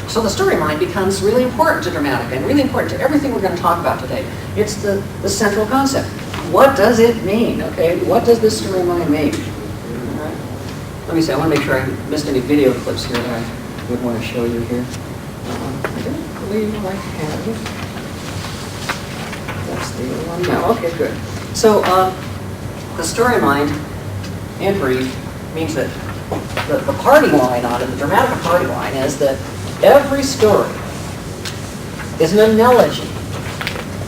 So the story mind becomes really important to dramatic and really important to everything we're going to talk about today. It's the central concept. What does it mean? Okay, what does this story mind mean? All right. Let me see. I want to make sure I missed any video clips here that I would want to show you here. I don't believe I have. That's the one. No. Okay, good. So the story mind, in brief, means that the party line on it, the dramatic party line, is that every story is an analogy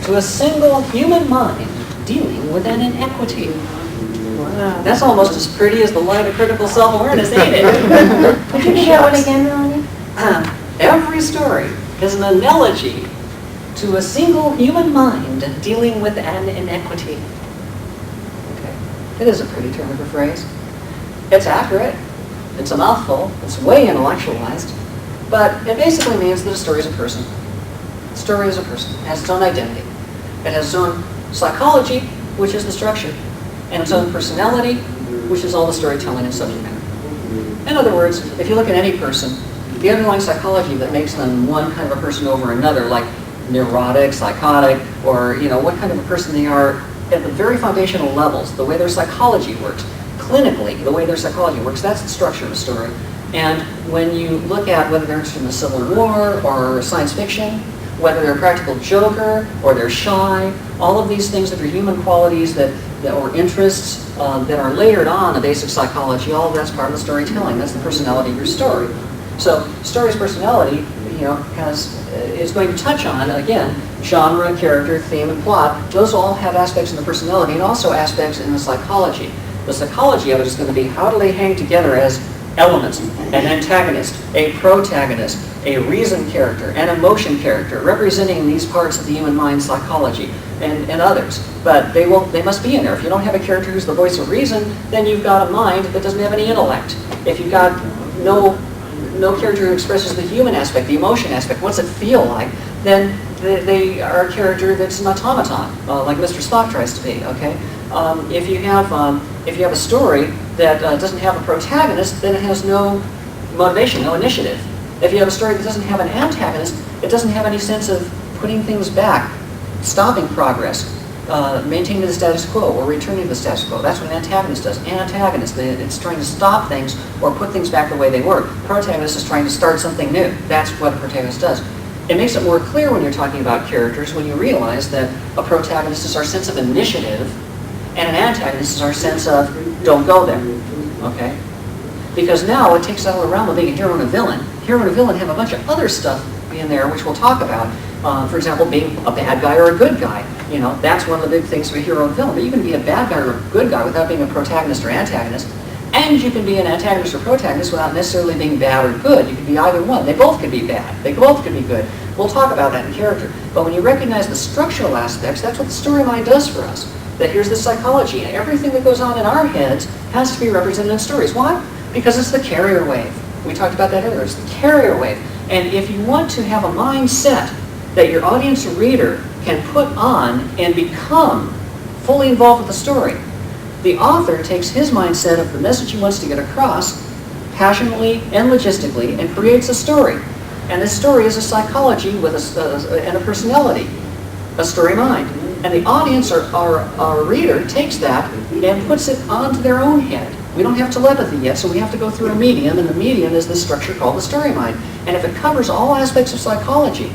to a single human mind dealing with an inequity. Wow, that's almost as pretty as the line of critical self-awareness, ain't it? Could you do that one again, Melanie? Every story is an analogy to a single human mind dealing with an inequity. Okay, it is a pretty turn of a phrase. It's accurate. It's a mouthful. It's way intellectualized. But it basically means that a story is a person. A story is a person. It has its own identity. It has its own psychology, which is the structure, and its own personality, which is all the storytelling and subject matter. In other words, if you look at any person, the underlying psychology that makes them one kind of a person over another, like neurotic, psychotic, or what kind of a person they are at the very foundational levels, the way their psychology works, clinically, the way their psychology works, that's the structure of a story. And when you look at whether they're interested in the Civil War or science fiction, whether they're a practical joker or they're shy, all of these things that are human qualities or interests that are layered on the basic psychology, all of that's part of the storytelling. That's the personality of your story. So story's personality, is going to touch on, again, genre, character, theme, and plot. Those all have aspects in the personality and also aspects in the psychology. The psychology of it is going to be how do they hang together as elements, an antagonist, a protagonist, a reason character, an emotion character, representing these parts of the human mind psychology, and others. But they must be in there. If you don't have a character who's the voice of reason, then you've got a mind that doesn't have any intellect. If you've got no character who expresses the human aspect, the emotion aspect, what's it feel like, then they are a character that's an automaton, like Mr. Spock tries to be, okay? If you have a story that doesn't have a protagonist, then it has no motivation, no initiative. If you have a story that doesn't have an antagonist, it doesn't have any sense of putting things back, stopping progress, maintaining the status quo, or returning to the status quo. That's what an antagonist does. Antagonist, it's trying to stop things or put things back the way they were. Protagonist is trying to start something new. That's what a protagonist does. It makes it more clear when you're talking about characters when you realize that a protagonist is our sense of initiative and an antagonist is our sense of don't go there, okay? Because now it takes out of the realm of being a hero and a villain. Hero and a villain have a bunch of other stuff in there which we'll talk about. For example, being a bad guy or a good guy. That's one of the big things for a hero and villain. But you can be a bad guy or a good guy without being a protagonist or antagonist. And you can be an antagonist or protagonist without necessarily being bad or good. You can be either one. They both could be bad. They both could be good. We'll talk about that in character. But when you recognize the structural aspects, that's what the storyline does for us. That here's the psychology, and everything that goes on in our heads has to be represented in stories. Why? Because it's the carrier wave. We talked about that earlier. It's the carrier wave. And if you want to have a mindset that your audience or reader can put on and become fully involved with the story, the author takes his mindset of the message he wants to get across passionately and logistically and creates a story. And this story is a psychology with and a personality, a story mind. And the audience or our reader takes that and puts it onto their own head. We don't have telepathy yet, so we have to go through a medium, and the medium is this structure called the story mind. And if it covers all aspects of psychology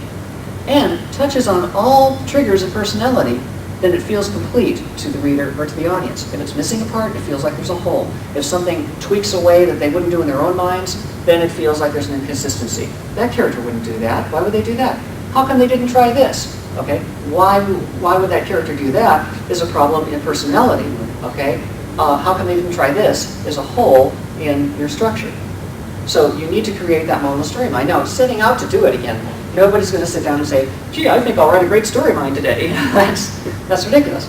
and touches on all triggers of personality, then it feels complete to the reader or to the audience. If it's missing a part, it feels like there's a hole. If something tweaks a way that they wouldn't do in their own minds, then it feels like there's an inconsistency. That character wouldn't do that. Why would they do that? How come they didn't try this? Okay, why would that character do that is a problem in personality, okay? How come they didn't try this is a hole in your structure. So you need to create that model story mind. Now, setting out to do it again, nobody's going to sit down and say, gee, I think I'll write a great story mind today. That's ridiculous.